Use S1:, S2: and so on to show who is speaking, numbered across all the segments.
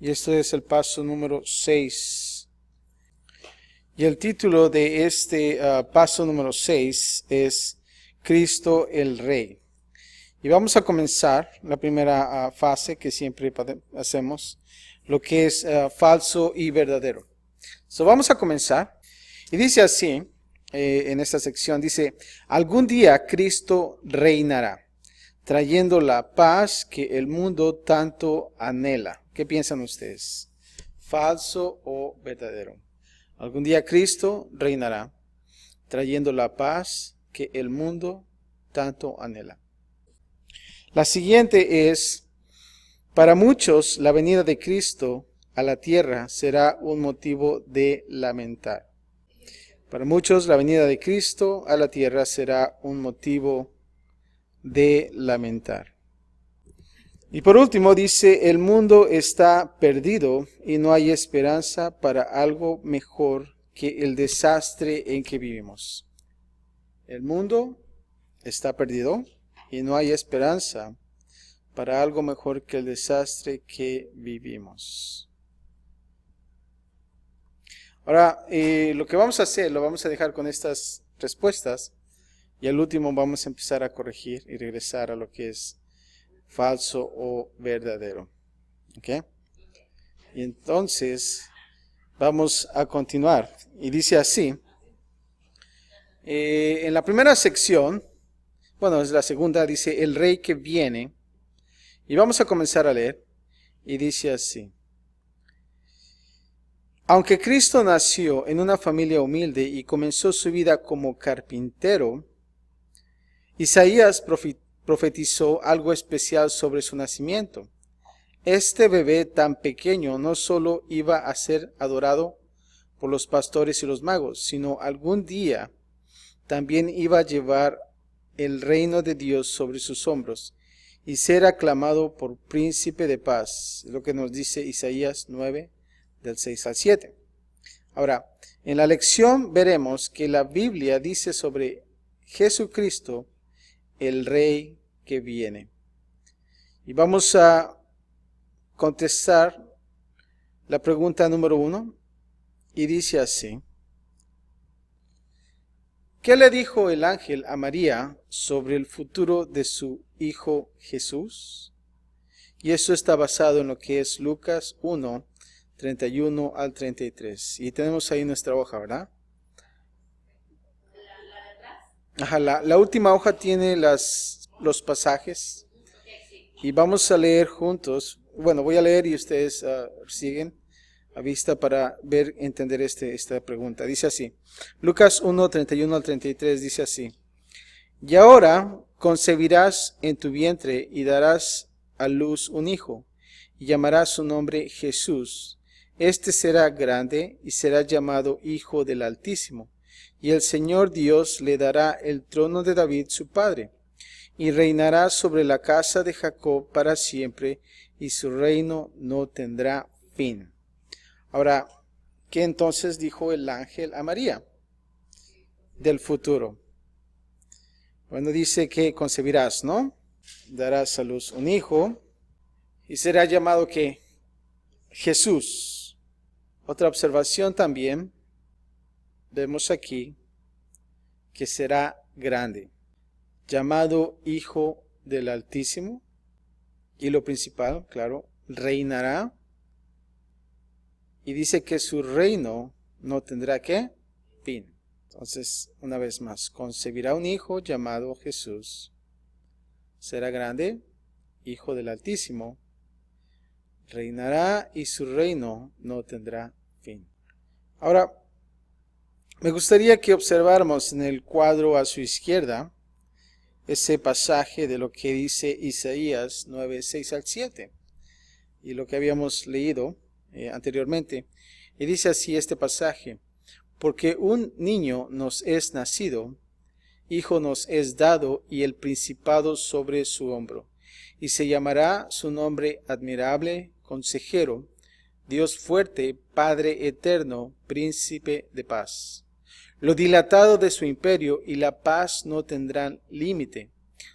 S1: Y esto es el paso número 6. Y el título de este paso número 6 es Cristo el Rey. Y vamos a comenzar la primera fase que siempre hacemos, lo que es falso y verdadero. Vamos a comenzar. Y dice así, en esta sección, dice, algún día Cristo reinará, trayendo la paz que el mundo tanto anhela. ¿Qué piensan ustedes? ¿Falso o verdadero? Algún día Cristo reinará, trayendo la paz que el mundo tanto anhela. La siguiente es, para muchos la venida de Cristo a la tierra será un motivo de lamentar. Para muchos la venida de Cristo a la tierra será un motivo de lamentar. Y por último dice, el mundo está perdido y no hay esperanza para algo mejor que el desastre en que vivimos. El mundo está perdido y no hay esperanza para algo mejor que el desastre que vivimos. Ahora, lo que vamos a hacer, lo vamos a dejar con estas respuestas y al último vamos a empezar a corregir y regresar a lo que es falso o verdadero. ¿Ok? Y entonces vamos a continuar. Y dice así, en la primera sección, bueno, es la segunda, dice el rey que viene. Y vamos a comenzar a leer. Y dice así. Aunque Cristo nació en una familia humilde y comenzó su vida como carpintero, Isaías profetizó algo especial sobre su nacimiento. Este bebé tan pequeño no solo iba a ser adorado por los pastores y los magos, sino algún día también iba a llevar el reino de Dios sobre sus hombros y ser aclamado por príncipe de paz, es lo que nos dice Isaías 9, del 6 al 7. Ahora, en la lección veremos que la Biblia dice sobre Jesucristo, el Rey que viene. Y vamos a contestar la pregunta número 1 y dice así. ¿Qué le dijo el ángel a María sobre el futuro de su hijo Jesús? Y eso está basado en lo que es Lucas 1, 31 al 33. Y tenemos ahí nuestra hoja, ¿verdad? Ajá, la última hoja tiene los pasajes. Y vamos a leer juntos. Bueno, voy a leer y ustedes siguen a vista para entender esta pregunta. Dice así. Lucas 1, 31 al 33 dice así. Y ahora concebirás en tu vientre y darás a luz un hijo, y llamarás su nombre Jesús. Este será grande y será llamado Hijo del Altísimo. Y el Señor Dios le dará el trono de David su padre, y reinará sobre la casa de Jacob para siempre, y su reino no tendrá fin. Ahora, ¿qué entonces dijo el ángel a María del futuro? Bueno, dice que concebirás, ¿no? Darás a luz un hijo, y será llamado ¿qué? Jesús. Otra observación también, vemos aquí que será grande, llamado Hijo del Altísimo, y lo principal, claro, reinará, y dice que su reino no tendrá ¿qué? Fin. Entonces, una vez más, concebirá un hijo llamado Jesús, será grande, Hijo del Altísimo, reinará y su reino no tendrá fin. Ahora, me gustaría que observáramos en el cuadro a su izquierda ese pasaje de lo que dice Isaías 9, 6 al 7 y lo que habíamos leído anteriormente. Y dice así este pasaje: porque un niño nos es nacido, hijo nos es dado, y el principado sobre su hombro. Y se llamará su nombre admirable, consejero, Dios fuerte, Padre eterno, príncipe de paz. Lo dilatado de su imperio y la paz no tendrán límite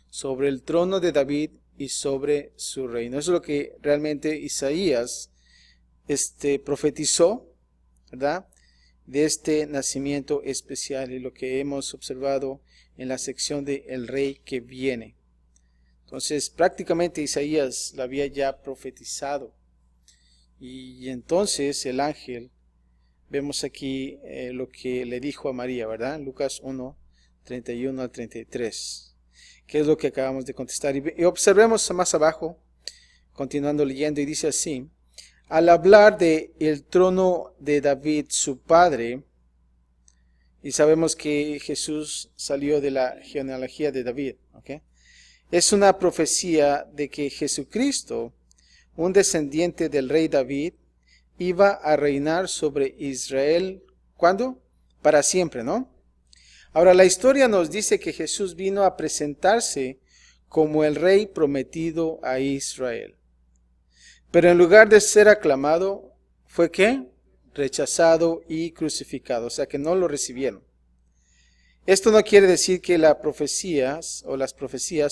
S1: sobre el trono de David y sobre su reino. Eso es lo que realmente Isaías profetizó, ¿verdad?, de este nacimiento especial y lo que hemos observado en la sección de el rey que viene. Entonces, prácticamente Isaías la había ya profetizado. Y entonces el ángel, vemos aquí lo que le dijo a María, ¿verdad? Lucas 1, 31 al 33. ¿Qué es lo que acabamos de contestar? Y observemos más abajo, continuando leyendo, y dice así: al hablar de el trono de David, su padre, y sabemos que Jesús salió de la genealogía de David, ¿ok? Es una profecía de que Jesucristo, un descendiente del rey David, iba a reinar sobre Israel, ¿cuándo? Para siempre, ¿no? Ahora, la historia nos dice que Jesús vino a presentarse como el rey prometido a Israel. Pero en lugar de ser aclamado, ¿fue qué? Rechazado y crucificado, o sea que no lo recibieron. Esto no quiere decir que las profecías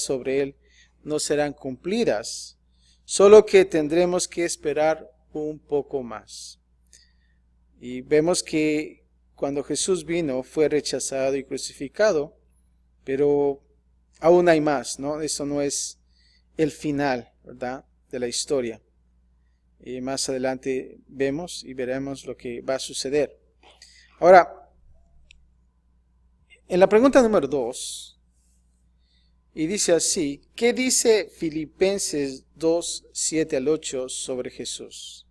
S1: sobre él no serán cumplidas, solo que tendremos que esperar un poco más. Y vemos que cuando Jesús vino fue rechazado y crucificado, pero aún hay más, ¿no? Eso no es el final, ¿verdad?, de la historia. Y más adelante vemos y veremos lo que va a suceder. Ahora, en la pregunta número 2, y dice así: ¿qué dice Filipenses 2, 7 al 8 sobre Jesús?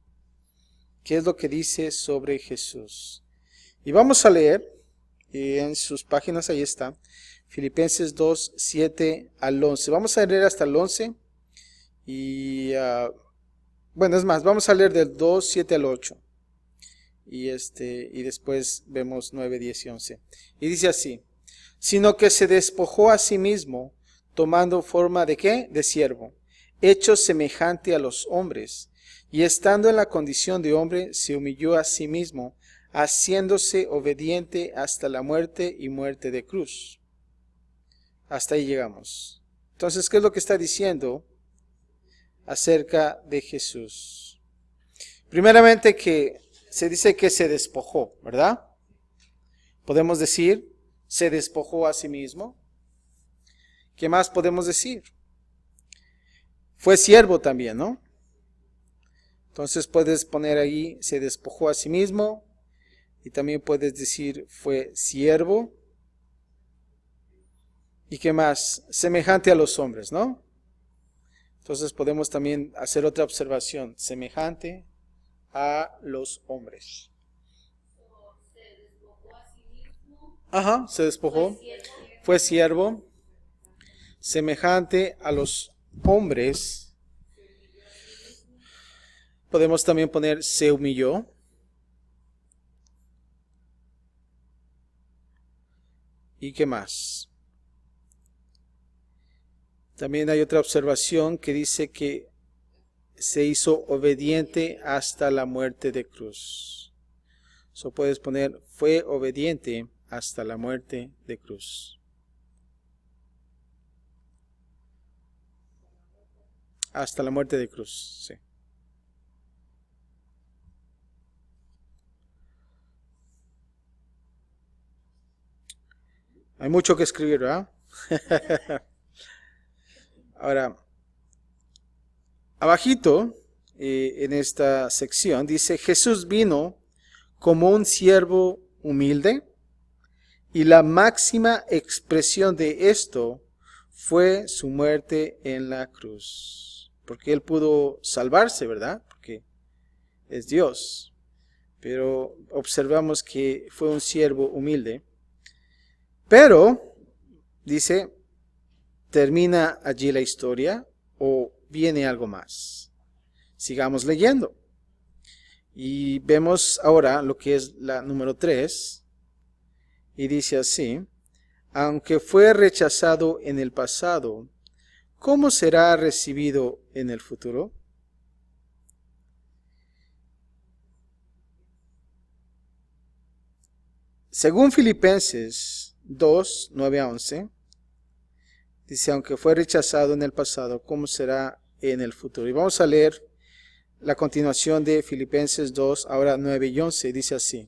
S1: ¿Qué es lo que dice sobre Jesús? Y vamos a leer, y en sus páginas ahí está, Filipenses 2, 7 al 11. Vamos a leer hasta el 11 y... bueno, es más, vamos a leer del 2, 7 al 8. Y después vemos 9, 10 y 11. Y dice así: sino que se despojó a sí mismo, tomando forma de ¿qué? De siervo, hecho semejante a los hombres, y estando en la condición de hombre, se humilló a sí mismo, haciéndose obediente hasta la muerte y muerte de cruz. Hasta ahí llegamos. Entonces, ¿qué es lo que está diciendo acerca de Jesús? Primeramente, que se dice que se despojó, ¿verdad? Podemos decir, se despojó a sí mismo. ¿Qué más podemos decir? Fue siervo también, ¿no? Entonces puedes poner ahí, se despojó a sí mismo, y también puedes decir, fue siervo. ¿Y qué más? Semejante a los hombres, ¿no? Entonces podemos también hacer otra observación, semejante a los hombres. Ajá, se despojó, fue siervo, semejante a los hombres. Podemos también poner se humilló. ¿Y qué más? También hay otra observación que dice que se hizo obediente hasta la muerte de cruz. So puedes poner fue obediente hasta la muerte de cruz. Hasta la muerte de cruz, sí. Hay mucho que escribir, ¿verdad? Ahora, abajito, en esta sección, dice: Jesús vino como un siervo humilde, y la máxima expresión de esto fue su muerte en la cruz. Porque Él pudo salvarse, ¿verdad? Porque es Dios. Pero observamos que fue un siervo humilde. Pero, dice, ¿termina allí la historia o viene algo más? Sigamos leyendo. Y vemos ahora lo que es la número 3. Y dice así: aunque fue rechazado en el pasado, ¿cómo será recibido en el futuro? Según Filipenses 2, 9 a 11, dice: aunque fue rechazado en el pasado, ¿cómo será en el futuro? Y vamos a leer la continuación de Filipenses 2, ahora 9 y 11, dice así.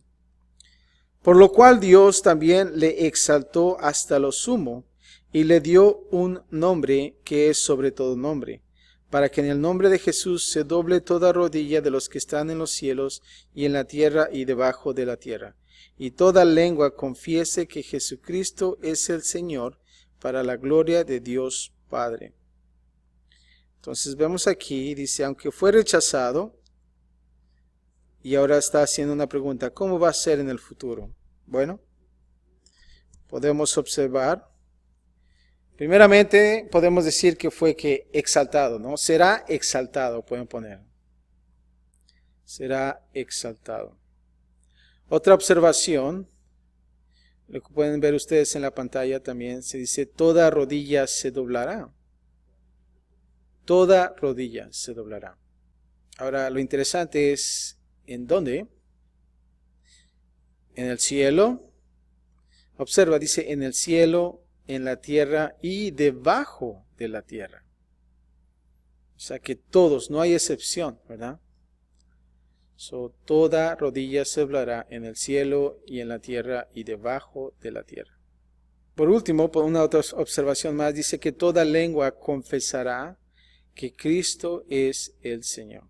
S1: Por lo cual Dios también le exaltó hasta lo sumo y le dio un nombre que es sobre todo nombre, para que en el nombre de Jesús se doble toda rodilla de los que están en los cielos y en la tierra y debajo de la tierra, y toda lengua confiese que Jesucristo es el Señor, para la gloria de Dios Padre. Entonces vemos aquí, dice, aunque fue rechazado, y ahora está haciendo una pregunta, ¿cómo va a ser en el futuro? Bueno, podemos observar, primeramente podemos decir que fue que exaltado, ¿no? Será exaltado, pueden poner. Será exaltado. Otra observación, lo que pueden ver ustedes en la pantalla también, se dice, toda rodilla se doblará. Toda rodilla se doblará. Ahora, lo interesante es, ¿en dónde? En el cielo. Observa, dice, en el cielo, en la tierra y debajo de la tierra. O sea que todos, no hay excepción, ¿verdad? Toda rodilla se doblará en el cielo y en la tierra y debajo de la tierra. Por último, por una otra observación más, dice que toda lengua confesará que Cristo es el Señor.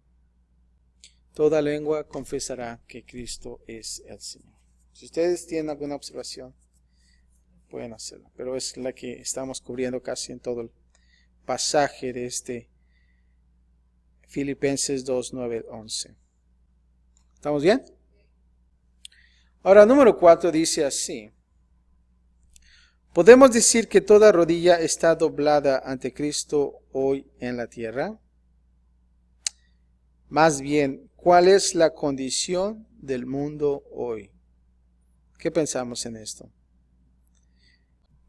S1: Toda lengua confesará que Cristo es el Señor. Si ustedes tienen alguna observación, pueden hacerlo. Pero es la que estamos cubriendo casi en todo el pasaje de este Filipenses 2, 9, 11. ¿Estamos bien? Ahora, número 4 dice así. ¿Podemos decir que toda rodilla está doblada ante Cristo hoy en la tierra? Más bien, ¿cuál es la condición del mundo hoy? ¿Qué pensamos en esto?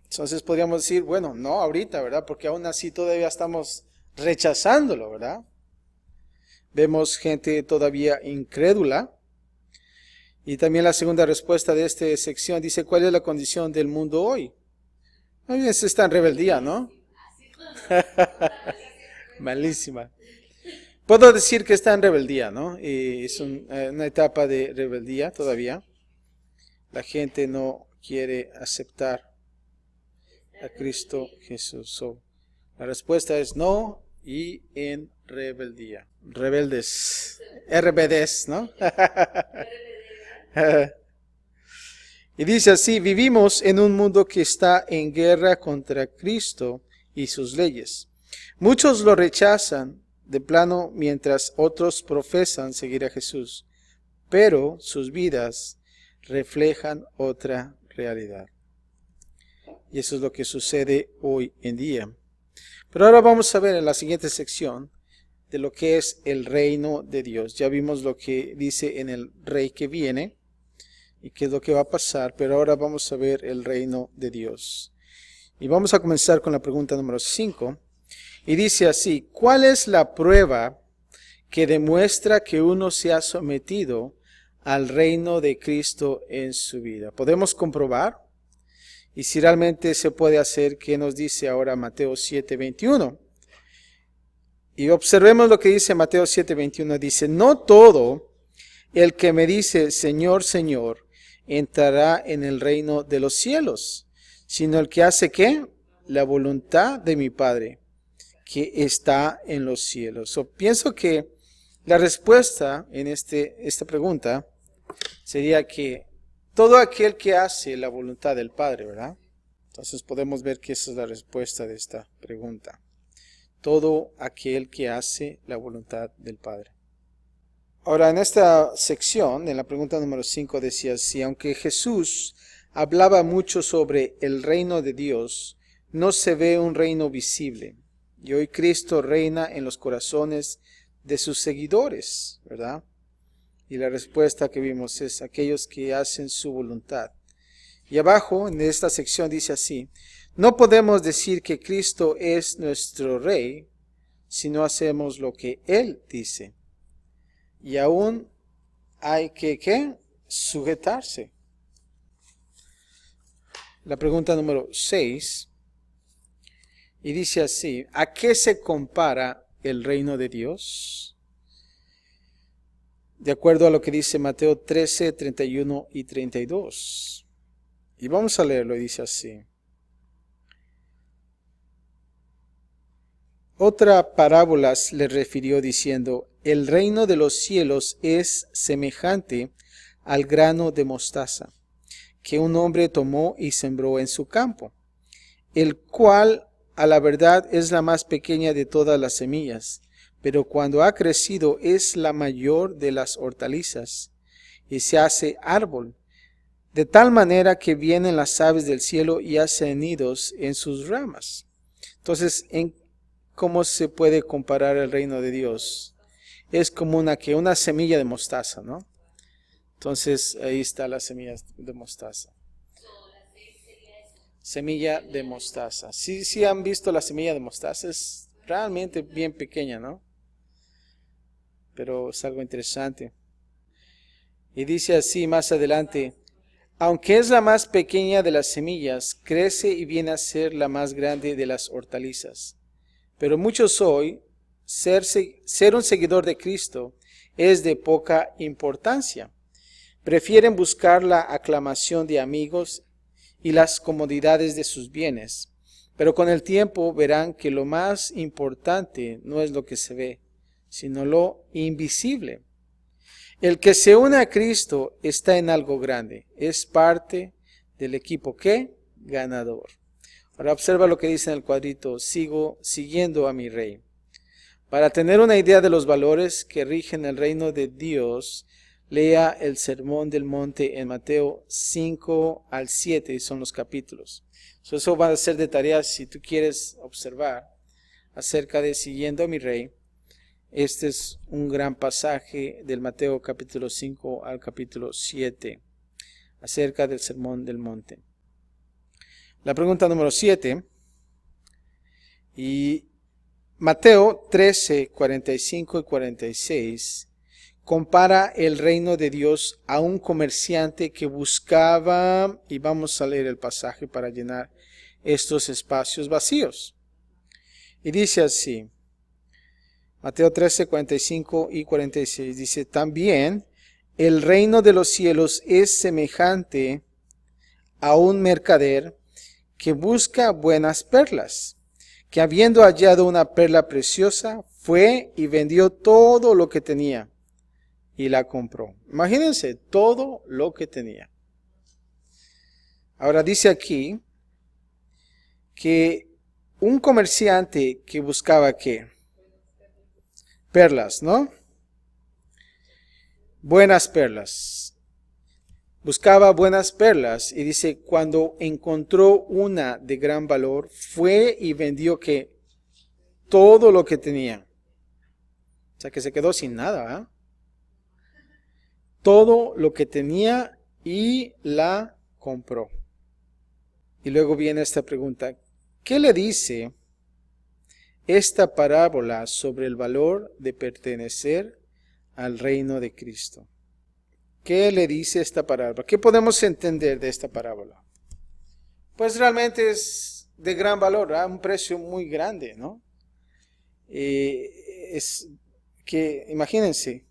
S1: Entonces podríamos decir, bueno, no ahorita, ¿verdad? Porque aún así todavía estamos rechazándolo, ¿verdad? Vemos gente todavía incrédula. Y también la segunda respuesta de esta sección dice, ¿cuál es la condición del mundo hoy? Se está en rebeldía, ¿no? Malísima. Puedo decir que está en rebeldía, ¿no? Y es una etapa de rebeldía todavía. La gente no quiere aceptar a Cristo Jesús. La respuesta es no y en rebeldía. Rebeldes. RBDs, ¿no? Y dice así, vivimos en un mundo que está en guerra contra Cristo y sus leyes. Muchos lo rechazan de plano mientras otros profesan seguir a Jesús, pero sus vidas reflejan otra realidad. Y eso es lo que sucede hoy en día. Pero ahora vamos a ver en la siguiente sección de lo que es el reino de Dios. Ya vimos lo que dice en el rey que viene y qué es lo que va a pasar, pero ahora vamos a ver el reino de Dios. Y vamos a comenzar con la pregunta número 5. Y dice así, ¿cuál es la prueba que demuestra que uno se ha sometido al reino de Cristo en su vida? ¿Podemos comprobar? Y si realmente se puede hacer, ¿qué nos dice ahora Mateo 7:21? Y observemos lo que dice Mateo 7:21. Dice, no todo el que me dice, Señor, Señor, entrará en el reino de los cielos, sino el que hace, ¿qué? La voluntad de mi Padre, que está en los cielos. Pienso que la respuesta en esta pregunta sería que todo aquel que hace la voluntad del Padre, ¿verdad? Entonces podemos ver que esa es la respuesta de esta pregunta. Todo aquel que hace la voluntad del Padre. Ahora, en esta sección, en la pregunta número 5, decía así, aunque Jesús hablaba mucho sobre el reino de Dios, no se ve un reino visible. Y hoy Cristo reina en los corazones de sus seguidores, ¿verdad? Y la respuesta que vimos es aquellos que hacen su voluntad. Y abajo, en esta sección, dice así, no podemos decir que Cristo es nuestro Rey si no hacemos lo que Él dice. Y aún hay que, ¿qué? Sujetarse. La pregunta número 6. Y dice así, ¿a qué se compara el reino de Dios? de acuerdo a lo que dice Mateo 13, 31 y 32. Y vamos a leerlo, y dice así. Otra parábola le refirió diciendo, el reino de los cielos es semejante al grano de mostaza, que un hombre tomó y sembró en su campo, el cual a la verdad es la más pequeña de todas las semillas, pero cuando ha crecido es la mayor de las hortalizas, y se hace árbol, de tal manera que vienen las aves del cielo y hacen nidos en sus ramas. Entonces, ¿cómo se puede comparar el reino de Dios? Es como una semilla de mostaza, ¿no? Entonces, ahí está la semilla de mostaza. Semilla de mostaza. Sí han visto la semilla de mostaza, es realmente bien pequeña, ¿no? Pero es algo interesante. Y dice así más adelante, aunque es la más pequeña de las semillas, crece y viene a ser la más grande de las hortalizas. Pero muchos hoy, ser un seguidor de Cristo es de poca importancia. Prefieren buscar la aclamación de amigos y las comodidades de sus bienes. Pero con el tiempo verán que lo más importante no es lo que se ve, sino lo invisible. El que se une a Cristo está en algo grande. Es parte del equipo ¿qué? Ganador. Ahora observa lo que dice en el cuadrito, sigo siguiendo a mi rey. Para tener una idea de los valores que rigen el reino de Dios, lea el Sermón del Monte en Mateo 5 al 7, y son los capítulos. Eso va a ser de tarea si tú quieres observar acerca de siguiendo a mi rey. Este es un gran pasaje del Mateo capítulo 5 al capítulo 7, acerca del Sermón del Monte. La pregunta número 7, y Mateo 13, 45 y 46, compara el reino de Dios a un comerciante que buscaba, y vamos a leer el pasaje para llenar estos espacios vacíos. Y dice así, Mateo 13, 45 y 46, dice, también el reino de los cielos es semejante a un mercader que busca buenas perlas, que habiendo hallado una perla preciosa, fue y vendió todo lo que tenía y la compró. Imagínense, todo lo que tenía. Ahora dice aquí que un comerciante que buscaba ¿qué? Perlas, ¿no? Buenas perlas. Buscaba buenas perlas y dice, cuando encontró una de gran valor, fue y vendió que todo lo que tenía. O sea que se quedó sin nada, ¿eh? Todo lo que tenía y la compró. Y luego viene esta pregunta, ¿qué le dice esta parábola sobre el valor de pertenecer al reino de Cristo? ¿Qué le dice esta parábola? ¿Qué podemos entender de esta parábola? Pues realmente es de gran valor, a un precio muy grande, ¿no? Es que, imagínense,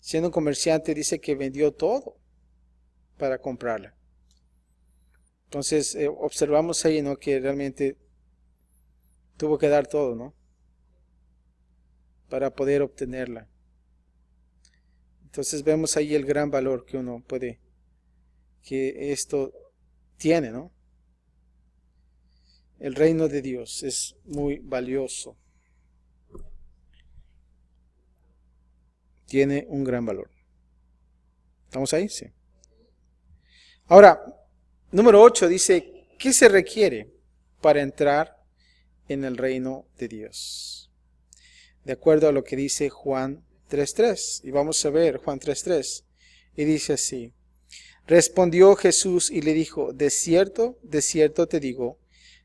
S1: siendo un comerciante dice que vendió todo para comprarla. Entonces observamos ahí, ¿no? Que realmente tuvo que dar todo, ¿no? Para poder obtenerla. Entonces vemos ahí el gran valor que uno puede, que esto tiene, ¿no? El reino de Dios es muy valioso. Tiene un gran valor. ¿Estamos ahí? Sí. Ahora, número 8 dice, ¿qué se requiere para entrar en el reino de Dios? De acuerdo a lo que dice Juan 3:3. Y vamos a ver Juan 3:3. Y dice así, respondió Jesús y le dijo, de cierto te digo,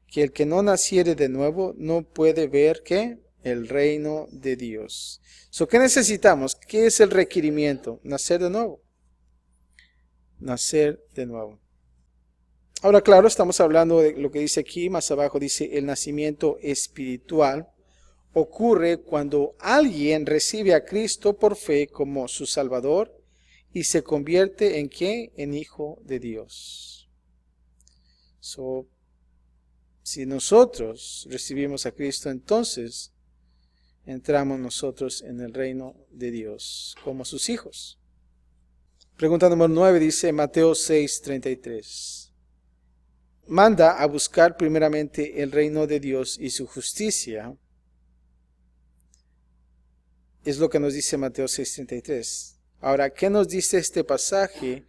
S1: que el que no naciere de nuevo no puede ver ¿qué? El reino de Dios. ¿Qué necesitamos? ¿Qué es el requerimiento? Nacer de nuevo. Nacer de nuevo. Ahora, claro, estamos hablando de lo que dice aquí, más abajo dice el nacimiento espiritual ocurre cuando alguien recibe a Cristo por fe como su Salvador y se convierte en ¿qué? En hijo de Dios. Si nosotros recibimos a Cristo, entonces entramos nosotros en el reino de Dios como sus hijos. Pregunta número 9 dice Mateo 6:33. Manda a buscar primeramente el reino de Dios y su justicia. Es lo que nos dice Mateo 6:33. Ahora, ¿qué nos dice este pasaje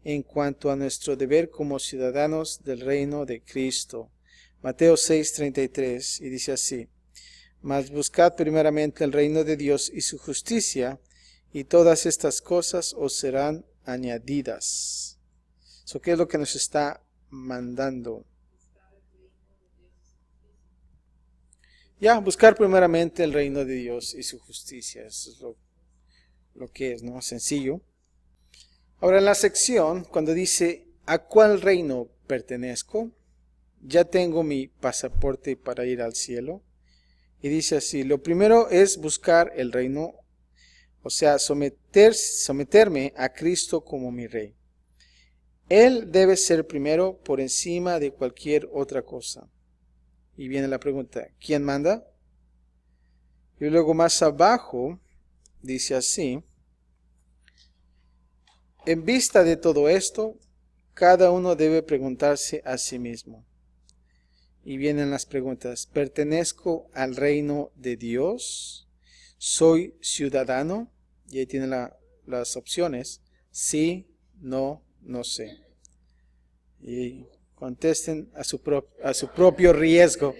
S1: en cuanto a nuestro deber como ciudadanos del reino de Cristo? Mateo 6:33, y dice así: Mas buscad primeramente el reino de Dios y su justicia, y todas estas cosas os serán añadidas. ¿Qué es lo que nos está mandando? Buscar primeramente el reino de Dios y su justicia. Eso es lo que es, ¿no? Sencillo. Ahora, en la sección, cuando dice ¿a cuál reino pertenezco? Ya tengo mi pasaporte para ir al cielo. Y dice así: lo primero es buscar el reino, o sea, someterme a Cristo como mi rey. Él debe ser primero por encima de cualquier otra cosa. Y viene la pregunta: ¿quién manda? Y luego más abajo dice así: en vista de todo esto, cada uno debe preguntarse a sí mismo. Y vienen las preguntas: ¿pertenezco al reino de Dios? ¿Soy ciudadano? Y ahí tienen las opciones: sí, no, no sé. Y contesten a su propio riesgo.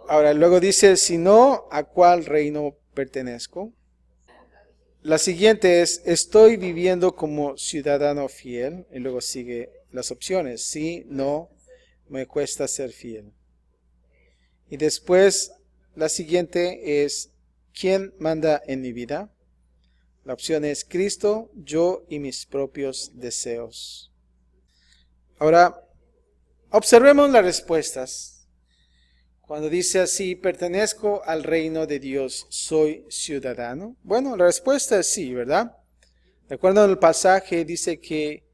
S1: Ahora, luego dice: si no, ¿a cuál reino pertenezco? La siguiente es: ¿estoy viviendo como ciudadano fiel? Y luego sigue las opciones: sí, no, me cuesta ser fiel. Y después, la siguiente es: ¿quién manda en mi vida? La opción es Cristo, yo y mis propios deseos. Ahora, observemos las respuestas. Cuando dice así: pertenezco al reino de Dios, ¿soy ciudadano? Bueno, la respuesta es sí, ¿verdad? De acuerdo al pasaje, dice que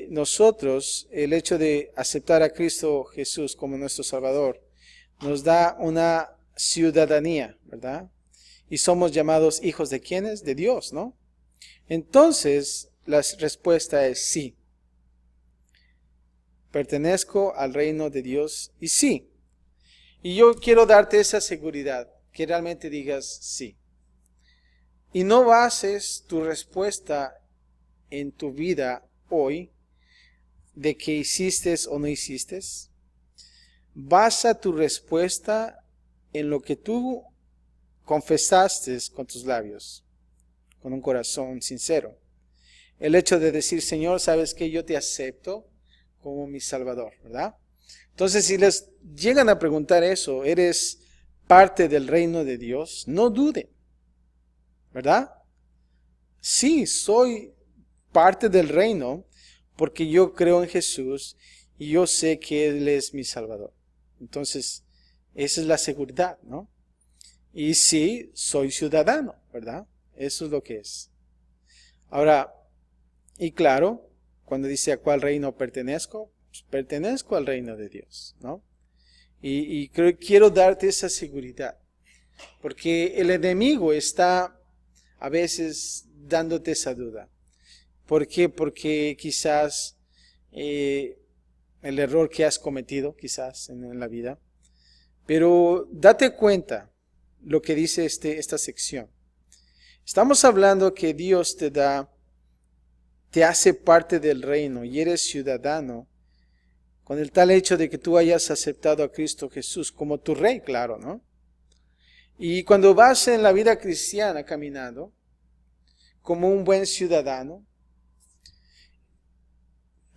S1: nosotros, el hecho de aceptar a Cristo Jesús como nuestro Salvador, nos da una ciudadanía, ¿verdad? Y somos llamados hijos de ¿quiénes? De Dios, ¿no? Entonces, la respuesta es sí. Pertenezco al reino de Dios y sí. Y yo quiero darte esa seguridad, que realmente digas sí. Y no bases tu respuesta en tu vida hoy de que hiciste o no hiciste. Basa tu respuesta en lo que tú confesaste con tus labios, con un corazón sincero. El hecho de decir: Señor, ¿sabes qué? Yo te acepto como mi Salvador, ¿verdad? Entonces, si les llegan a preguntar eso: ¿eres parte del reino de Dios? No duden, ¿verdad? Sí, soy parte del reino porque yo creo en Jesús y yo sé que Él es mi Salvador. Entonces, esa es la seguridad, ¿no? Y sí, soy ciudadano, ¿verdad? Eso es lo que es. Ahora, y claro, cuando dice ¿a cuál reino pertenezco? Pues pertenezco al reino de Dios, ¿no? Y quiero darte esa seguridad, porque el enemigo está a veces dándote esa duda. ¿Por qué? Porque quizás el error que has cometido, quizás en la vida. Pero date cuenta lo que dice esta sección. Estamos hablando que Dios te hace parte del reino y eres ciudadano con el tal hecho de que tú hayas aceptado a Cristo Jesús como tu rey, claro, ¿no? Y cuando vas en la vida cristiana caminando como un buen ciudadano,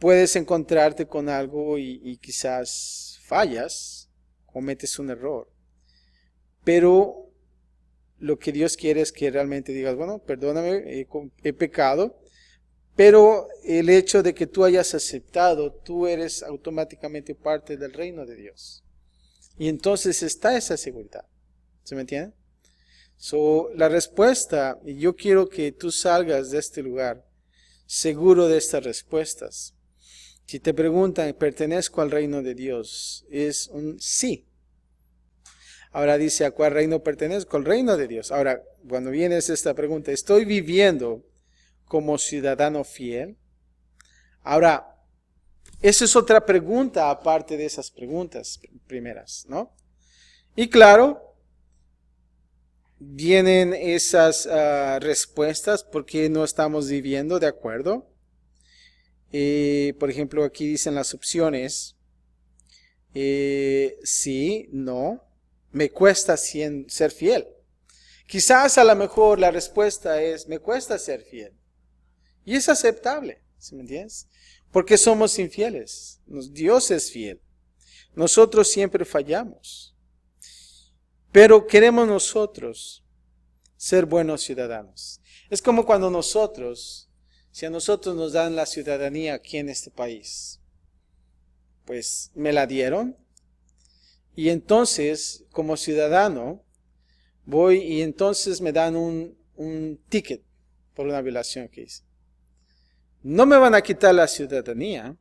S1: puedes encontrarte con algo y quizás fallas, cometes un error. Pero lo que Dios quiere es que realmente digas: bueno, perdóname, he pecado. Pero el hecho de que tú hayas aceptado, tú eres automáticamente parte del reino de Dios. Y entonces está esa seguridad. ¿Se me entiende? La respuesta, y yo quiero que tú salgas de este lugar seguro de estas respuestas. Si te preguntan, ¿pertenezco al reino de Dios? Es un sí. Ahora dice, ¿a cuál reino pertenezco? Al reino de Dios. Ahora, cuando viene esta pregunta, ¿estoy viviendo como ciudadano fiel? Ahora, esa es otra pregunta aparte de esas preguntas primeras, ¿no? Y claro, vienen esas respuestas porque no estamos viviendo de acuerdo. Por ejemplo, aquí dicen las opciones. Sí, no. Me cuesta ser fiel. Quizás a lo mejor la respuesta es, me cuesta ser fiel. Y es aceptable, ¿sí me entiendes? Porque somos infieles. Dios es fiel. Nosotros siempre fallamos. Pero queremos nosotros ser buenos ciudadanos. Es como cuando si a nosotros nos dan la ciudadanía aquí en este país, pues me la dieron. Y entonces, como ciudadano, voy y entonces me dan un ticket por una violación que hice. No me van a quitar la ciudadanía,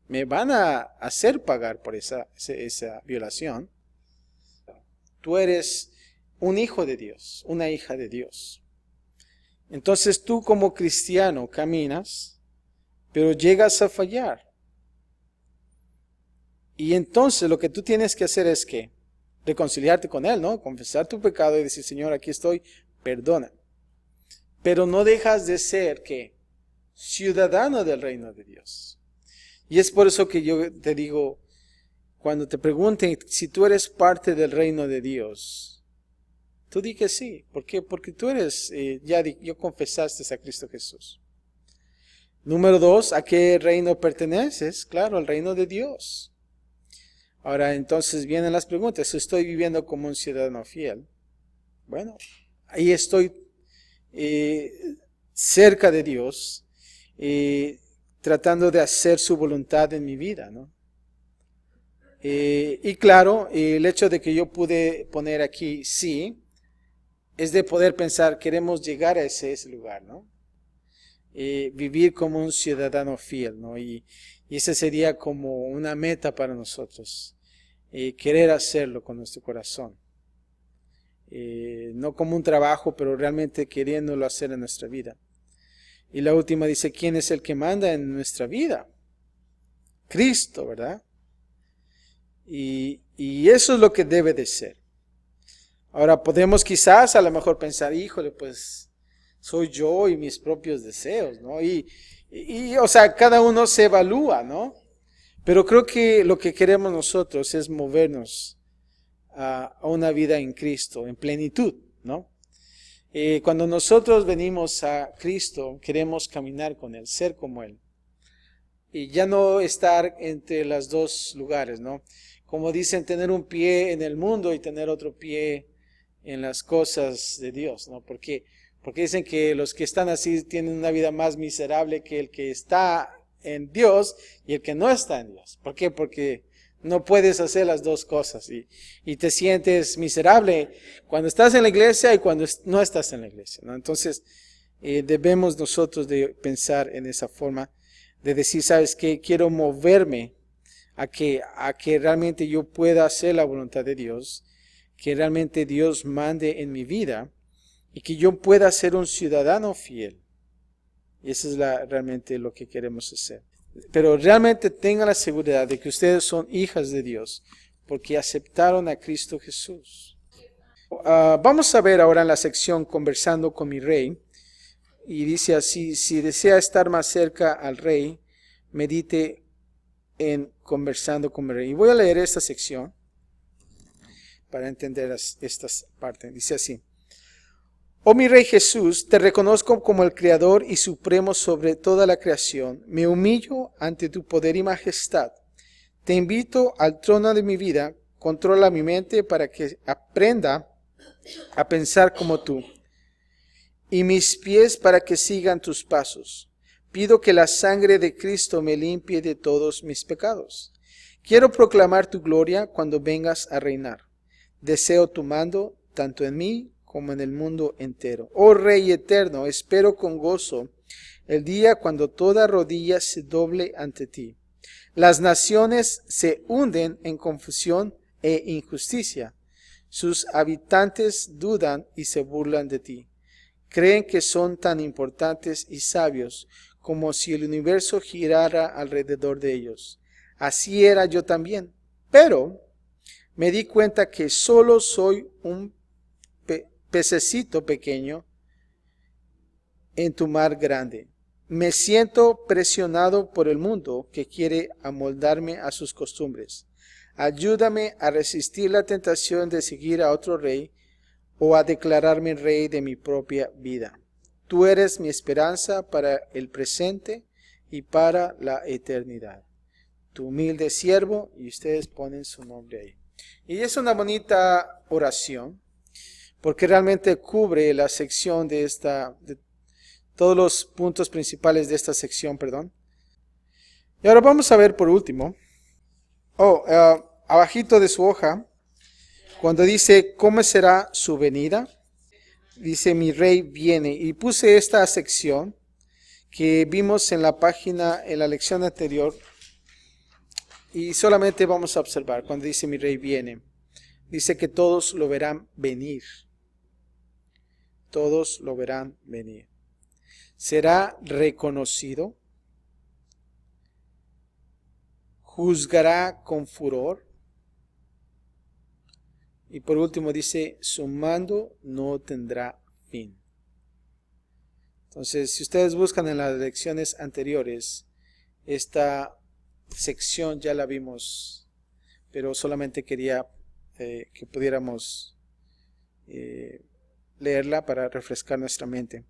S1: me van a hacer pagar por esa violación. Tú eres un hijo de Dios, una hija de Dios. Entonces tú como cristiano caminas, pero llegas a fallar. Y entonces lo que tú tienes que hacer es que reconciliarte con Él, ¿no? Confesar tu pecado y decir, Señor, aquí estoy, perdona. Pero no dejas de ser, ¿qué? Ciudadano del reino de Dios. Y es por eso que yo te digo, cuando te pregunten si tú eres parte del reino de Dios, tú di que sí. ¿Por qué? Porque tú eres, ya confesaste a Cristo Jesús. Número 2, ¿a qué reino perteneces? Claro, al reino de Dios. Ahora, entonces vienen las preguntas. ¿Estoy viviendo como un ciudadano fiel? Bueno, ahí estoy cerca de Dios, tratando de hacer su voluntad en mi vida, ¿no? Y claro, el hecho de que yo pude poner aquí sí, es de poder pensar, queremos llegar a ese lugar, ¿no? Vivir como un ciudadano fiel, ¿no? Y esa sería como una meta para nosotros, querer hacerlo con nuestro corazón. No como un trabajo, pero realmente queriéndolo hacer en nuestra vida. Y la última dice, ¿quién es el que manda en nuestra vida? Cristo, ¿verdad? Y eso es lo que debe de ser. Ahora podemos quizás a lo mejor pensar, híjole, pues soy yo y mis propios deseos, ¿no? Y o sea, cada uno se evalúa, ¿no? Pero creo que lo que queremos nosotros es movernos a una vida en Cristo, en plenitud, ¿no? Cuando nosotros venimos a Cristo, queremos caminar con Él, ser como Él. Y ya no estar entre los dos lugares, ¿no? Como dicen, tener un pie en el mundo y tener otro pie en las cosas de Dios, ¿no? Porque dicen que los que están así tienen una vida más miserable que el que está en Dios y el que no está en Dios. ¿Por qué? Porque no puedes hacer las dos cosas y te sientes miserable cuando estás en la iglesia y cuando no estás en la iglesia, ¿no? Entonces, debemos nosotros de pensar en esa forma de decir, ¿sabes qué? Quiero moverme a que realmente yo pueda hacer la voluntad de Dios, que realmente Dios mande en mi vida y que yo pueda ser un ciudadano fiel. Y eso es realmente lo que queremos hacer. Pero realmente tengan la seguridad de que ustedes son hijas de Dios porque aceptaron a Cristo Jesús. Vamos a ver ahora en la sección Conversando con mi Rey. Y dice así, si desea estar más cerca al Rey, medite en Conversando con mi Rey. Y voy a leer esta sección para entender estas partes. Dice así. Oh mi Rey Jesús, te reconozco como el Creador y Supremo sobre toda la creación. Me humillo ante tu poder y majestad. Te invito al trono de mi vida. Controla mi mente para que aprenda a pensar como tú, y mis pies para que sigan tus pasos. Pido que la sangre de Cristo me limpie de todos mis pecados. Quiero proclamar tu gloria cuando vengas a reinar. Deseo tu mando tanto en mí como en el mundo entero. Oh Rey eterno, espero con gozo el día cuando toda rodilla se doble ante ti. Las naciones se hunden en confusión e injusticia. Sus habitantes dudan y se burlan de ti. Creen que son tan importantes y sabios como si el universo girara alrededor de ellos. Así era yo también, pero me di cuenta que solo soy un pececito pequeño en tu mar grande. Me siento presionado por el mundo que quiere amoldarme a sus costumbres. Ayúdame a resistir la tentación de seguir a otro rey o a declararme rey de mi propia vida. Tú eres mi esperanza para el presente y para la eternidad. Tu humilde siervo, y ustedes ponen su nombre ahí. Y es una bonita oración, porque realmente cubre la sección de todos los puntos principales de esta sección, perdón. Y ahora vamos a ver por último, abajito de su hoja, cuando dice, ¿cómo será su venida? Dice, mi rey viene. Y puse esta sección que vimos en la página, en la lección anterior, y solamente vamos a observar cuando dice, mi rey viene. Dice que todos lo verán venir. Todos lo verán venir. Será reconocido, juzgará con furor, y por último dice, su mando no tendrá fin. Entonces, si ustedes buscan en las lecciones anteriores, esta sección ya la vimos, pero solamente quería que pudiéramos leerla para refrescar nuestra mente.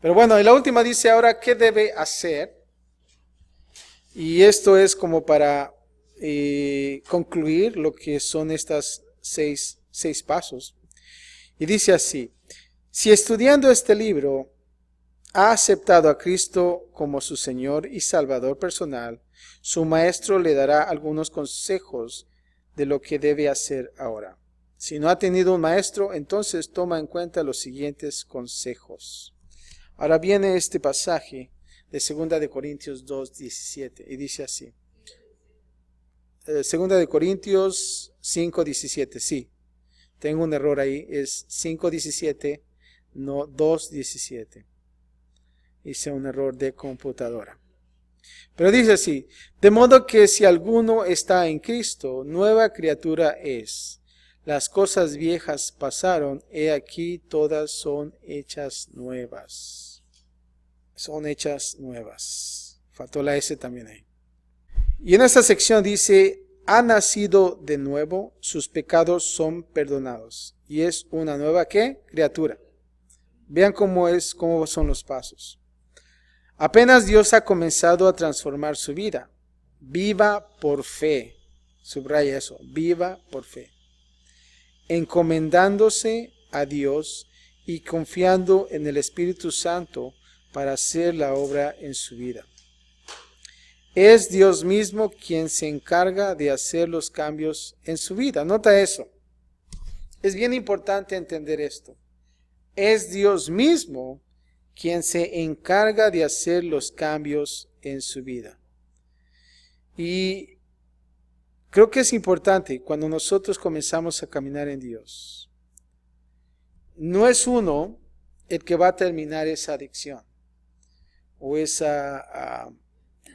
S1: Pero bueno, y la última dice ahora, ¿qué debe hacer? Y esto es como para concluir lo que son estas seis pasos. Y dice así, si estudiando este libro ha aceptado a Cristo como su Señor y Salvador personal, su maestro le dará algunos consejos de lo que debe hacer ahora. Si no ha tenido un maestro, entonces toma en cuenta los siguientes consejos. Ahora viene este pasaje de 2 Corintios 2:17 y dice así. 2 Corintios 5:17, sí. Tengo un error ahí, es 5:17, no 2:17. Hice un error de computadora. Pero dice así, de modo que si alguno está en Cristo, nueva criatura es. Las cosas viejas pasaron, he aquí todas son hechas nuevas. Son hechas nuevas. Faltó la S también ahí. Y en esta sección dice, ha nacido de nuevo, sus pecados son perdonados. Y es una nueva, ¿qué? Criatura. Vean cómo son los pasos. Apenas Dios ha comenzado a transformar su vida. Viva por fe. Subraya eso. Viva por fe. Encomendándose a Dios y confiando en el Espíritu Santo para hacer la obra en su vida. Es Dios mismo quien se encarga de hacer los cambios en su vida. Nota eso. Es bien importante entender esto. Es Dios mismo quien se encarga de hacer los cambios en su vida. Y creo que es importante cuando nosotros comenzamos a caminar en Dios. No es uno el que va a terminar esa adicción o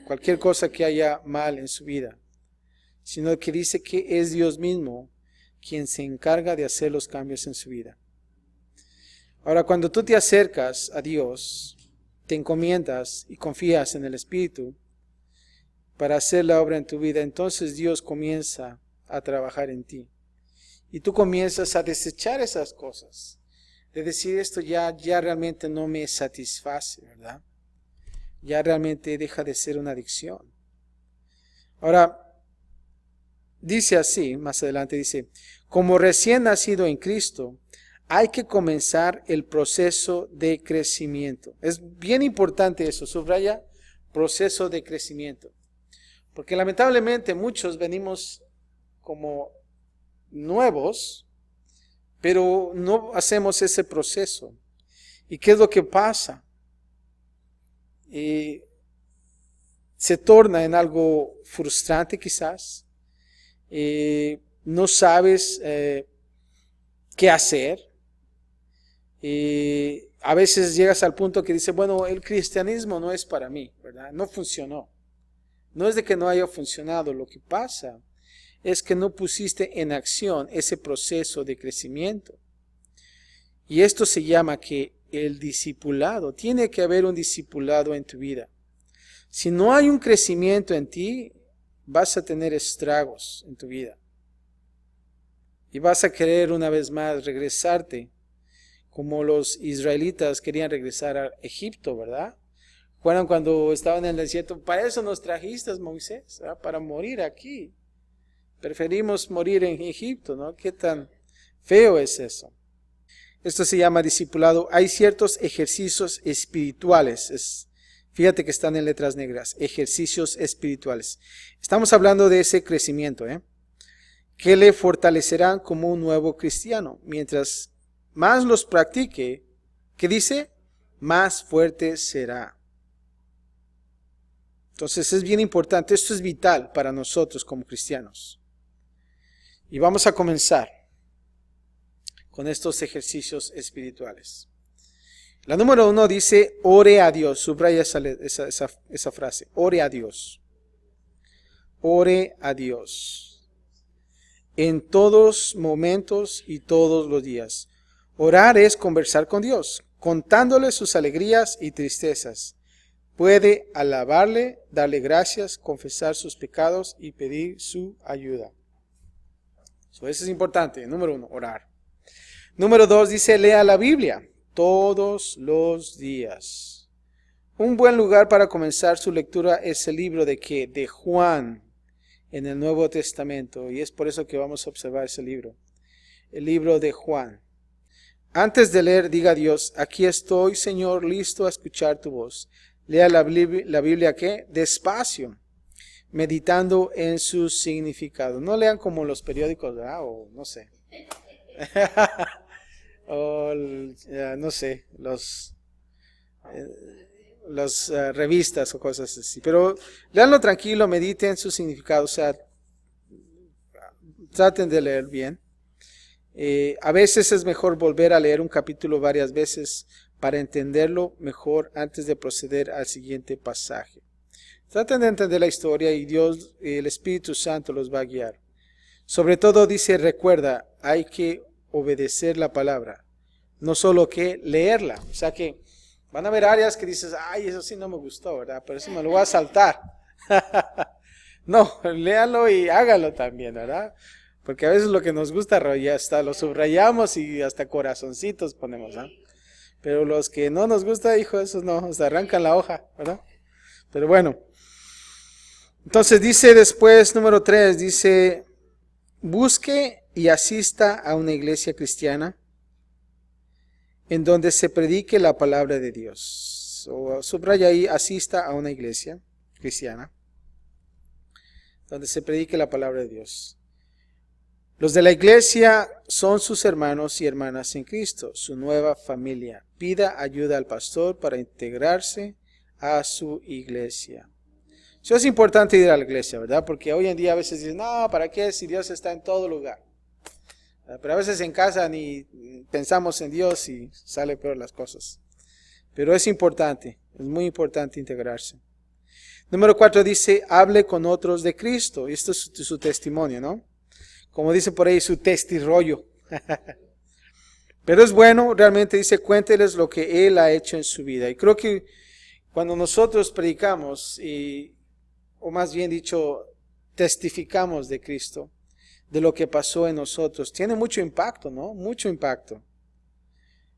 S1: cualquier cosa que haya mal en su vida, sino que dice que es Dios mismo quien se encarga de hacer los cambios en su vida. Ahora, cuando tú te acercas a Dios, te encomiendas y confías en el Espíritu para hacer la obra en tu vida, entonces Dios comienza a trabajar en ti. Y tú comienzas a desechar esas cosas. De decir, esto ya realmente no me satisface, ¿verdad? Ya realmente deja de ser una adicción. Ahora, dice así, más adelante dice, como recién nacido en Cristo, hay que comenzar el proceso de crecimiento. Es bien importante eso, subraya, proceso de crecimiento. Porque lamentablemente muchos venimos como nuevos, pero no hacemos ese proceso. ¿Y qué es lo que pasa? Se torna en algo frustrante quizás. No sabes qué hacer. A veces llegas al punto que dices, bueno, el cristianismo no es para mí, ¿verdad? No funcionó. No es de que no haya funcionado, lo que pasa es que no pusiste en acción ese proceso de crecimiento. Y esto se llama que el discipulado, tiene que haber un discipulado en tu vida. Si no hay un crecimiento en ti, vas a tener estragos en tu vida. Y vas a querer una vez más regresarte, como los israelitas querían regresar a Egipto, ¿verdad? Fueron cuando estaban en el desierto, para eso nos trajiste, Moisés, ¿verdad? Para morir aquí. Preferimos morir en Egipto, ¿no? ¿Qué tan feo es eso? Esto se llama discipulado. Hay ciertos ejercicios espirituales. Fíjate que están en letras negras. Ejercicios espirituales. Estamos hablando de ese crecimiento, que le fortalecerán como un nuevo cristiano. Mientras más los practique, ¿qué dice? Más fuerte será. Entonces es bien importante. Esto es vital para nosotros como cristianos. Y vamos a comenzar con estos ejercicios espirituales. La número 1 dice, ore a Dios. Subraya esa frase. Ore a Dios. Ore a Dios. En todos momentos y todos los días. Orar es conversar con Dios, contándole sus alegrías y tristezas. Puede alabarle, darle gracias, confesar sus pecados y pedir su ayuda. Eso es importante. Número 1, orar. Número 2 dice, lea la Biblia todos los días. Un buen lugar para comenzar su lectura es el libro de ¿qué? De Juan en el Nuevo Testamento. Y es por eso que vamos a observar ese libro. El libro de Juan. Antes de leer, diga a Dios, aquí estoy, Señor, listo a escuchar tu voz. Lea la Biblia ¿qué? Despacio, meditando en su significado. No lean como los periódicos, ¿verdad? O no sé. O no sé, las revistas o cosas así. Pero leanlo tranquilo, mediten su significado. O sea, traten de leer bien. A veces es mejor volver a leer un capítulo varias veces para entenderlo mejor antes de proceder al siguiente pasaje. Traten de entender la historia y Dios, el Espíritu Santo los va a guiar. Sobre todo dice, recuerda, hay que obedecer la palabra, no solo que leerla. O sea que van a haber áreas que dices, ay, eso sí no me gustó, ¿verdad? Pero eso me lo voy a saltar. No, léalo y hágalo también, ¿verdad? Porque a veces lo que nos gusta, ya hasta lo subrayamos y hasta corazoncitos ponemos, ¿no? Pero los que no nos gusta, hijo, esos no, se arrancan la hoja, ¿verdad? Pero bueno. Entonces dice después, número 3, dice, busque y asista a una iglesia cristiana en donde se predique la palabra de Dios. O subraya ahí, asista a una iglesia cristiana donde se predique la palabra de Dios. Los de la iglesia son sus hermanos y hermanas en Cristo, su nueva familia. Pida ayuda al pastor para integrarse a su iglesia. Eso es importante ir a la iglesia, ¿verdad? Porque hoy en día a veces dicen, no, ¿para qué si Dios está en todo lugar? Pero a veces en casa ni pensamos en Dios y sale peor las cosas. Pero es importante, es muy importante integrarse. Número 4 dice, hable con otros de Cristo. Y esto es su testimonio, ¿no? Como dice por ahí, su testirollo. Pero es bueno, realmente dice, cuénteles lo que Él ha hecho en su vida. Y creo que cuando nosotros predicamos, o más bien dicho, testificamos de Cristo, de lo que pasó en nosotros, tiene mucho impacto, ¿no? Mucho impacto.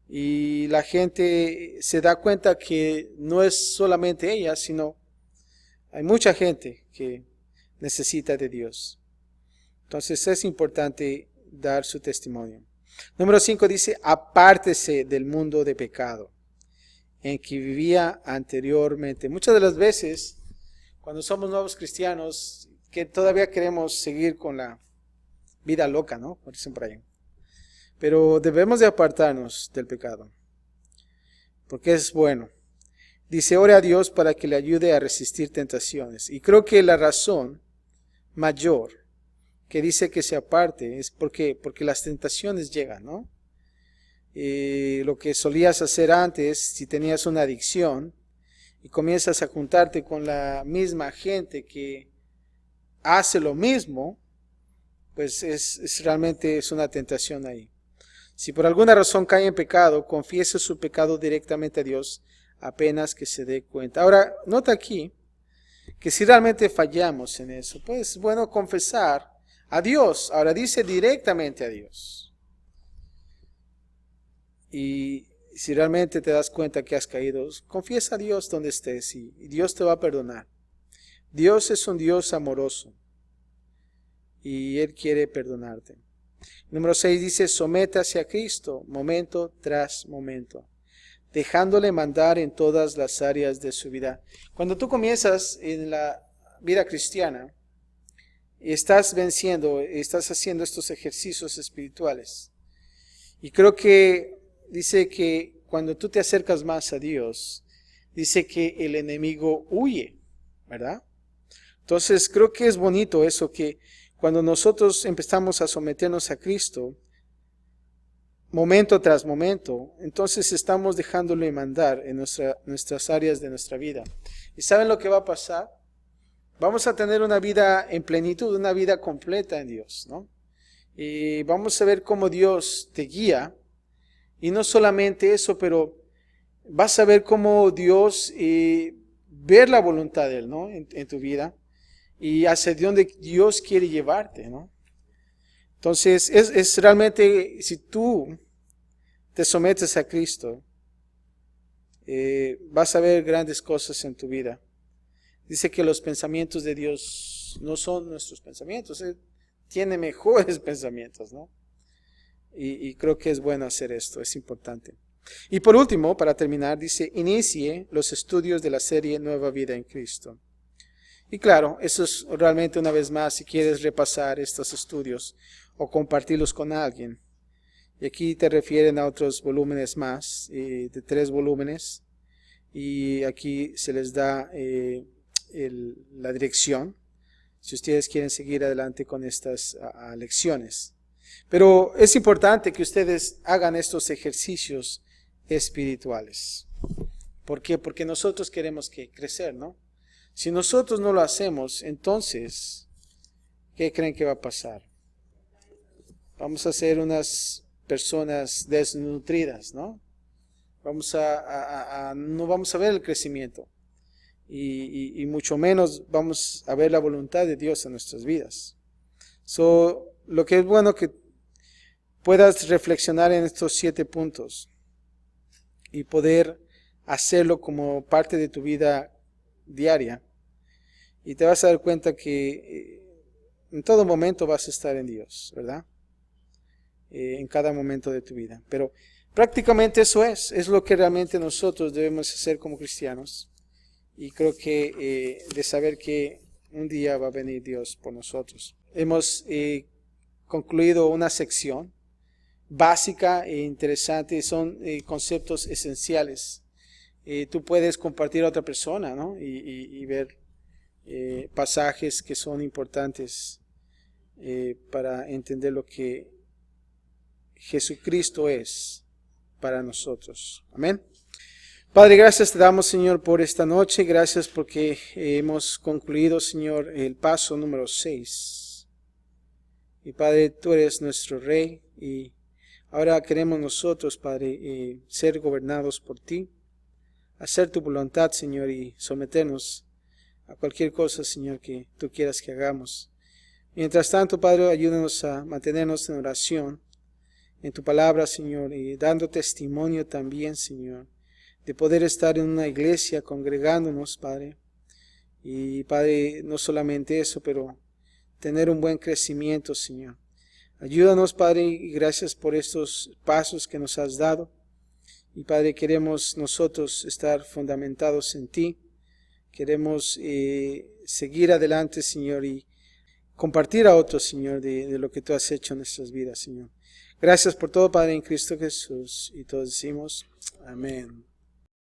S1: Y la gente se da cuenta que no es solamente ella, sino hay mucha gente que necesita de Dios. Entonces es importante dar su testimonio. Número 5 dice, apártese del mundo de pecado en que vivía anteriormente. Muchas de las veces, cuando somos nuevos cristianos, que todavía queremos seguir con la vida loca, ¿no? Como dicen por ahí. Pero debemos de apartarnos del pecado, porque es bueno. Dice, ore a Dios para que le ayude a resistir tentaciones. Y creo que la razón mayor que dice que se aparte es porque las tentaciones llegan, ¿no? Lo que solías hacer antes, si tenías una adicción y comienzas a juntarte con la misma gente que hace lo mismo, pues realmente es una tentación ahí. Si por alguna razón cae en pecado, confiese su pecado directamente a Dios apenas que se dé cuenta. Ahora, nota aquí que si realmente fallamos en eso, pues es bueno confesar a Dios. Ahora dice directamente a Dios. Y si realmente te das cuenta que has caído, confiesa a Dios donde estés y Dios te va a perdonar. Dios es un Dios amoroso y Él quiere perdonarte. Número 6 dice, sométase a Cristo momento tras momento, dejándole mandar en todas las áreas de su vida. Cuando tú comienzas en la vida cristiana, estás venciendo, estás haciendo estos ejercicios espirituales. Y creo que dice que cuando tú te acercas más a Dios, dice que el enemigo huye, ¿verdad? Entonces creo que es bonito eso, que cuando nosotros empezamos a someternos a Cristo, momento tras momento, entonces estamos dejándole mandar en nuestras áreas de nuestra vida. ¿Y saben lo que va a pasar? Vamos a tener una vida en plenitud, una vida completa en Dios, ¿no? Y vamos a ver cómo Dios te guía. Y no solamente eso, pero vas a ver cómo Dios, ver la voluntad de Él, ¿no? En tu vida. Y hacia donde Dios quiere llevarte, ¿no? Entonces, es realmente, si tú te sometes a Cristo, vas a ver grandes cosas en tu vida. Dice que los pensamientos de Dios no son nuestros pensamientos, Él tiene mejores pensamientos, ¿no? Y creo que es bueno hacer esto, es importante. Y por último, para terminar, dice, inicie los estudios de la serie Nueva Vida en Cristo. Y claro, eso es realmente una vez más, si quieres repasar estos estudios o compartirlos con alguien. Y aquí te refieren a otros volúmenes más, de 3 volúmenes. Y aquí se les da la dirección, si ustedes quieren seguir adelante con estas lecciones. Pero es importante que ustedes hagan estos ejercicios espirituales. ¿Por qué? Porque nosotros queremos crecer, ¿no? Si nosotros no lo hacemos, entonces, ¿qué creen que va a pasar? Vamos a ser unas personas desnutridas, ¿no? No vamos a ver el crecimiento y mucho menos vamos a ver la voluntad de Dios en nuestras vidas. Lo que es bueno que puedas reflexionar en estos 7 puntos y poder hacerlo como parte de tu vida diaria. Y te vas a dar cuenta que en todo momento vas a estar en Dios, ¿verdad? En cada momento de tu vida. Pero prácticamente eso es lo que realmente nosotros debemos hacer como cristianos. Y creo que de saber que un día va a venir Dios por nosotros. Hemos concluido una sección básica e interesante, son conceptos esenciales. Tú puedes compartir a otra persona, ¿no? Y ver pasajes que son importantes para entender lo que Jesucristo es para nosotros. Amén. Padre, gracias te damos, Señor, por esta noche. Gracias porque hemos concluido, Señor, el paso número 6. Y Padre, tú eres nuestro Rey y ahora queremos nosotros, Padre, ser gobernados por ti, hacer tu voluntad, Señor, y someternos a cualquier cosa, Señor, que tú quieras que hagamos. Mientras tanto, Padre, ayúdanos a mantenernos en oración, en tu palabra, Señor, y dando testimonio también, Señor, de poder estar en una iglesia congregándonos, Padre. Y, Padre, no solamente eso, pero tener un buen crecimiento, Señor. Ayúdanos, Padre, y gracias por estos pasos que nos has dado. Y, Padre, queremos nosotros estar fundamentados en ti. Queremos seguir adelante, Señor, y compartir a otros, Señor, de lo que tú has hecho en nuestras vidas, Señor. Gracias por todo, Padre, en Cristo Jesús. Y todos decimos, amén.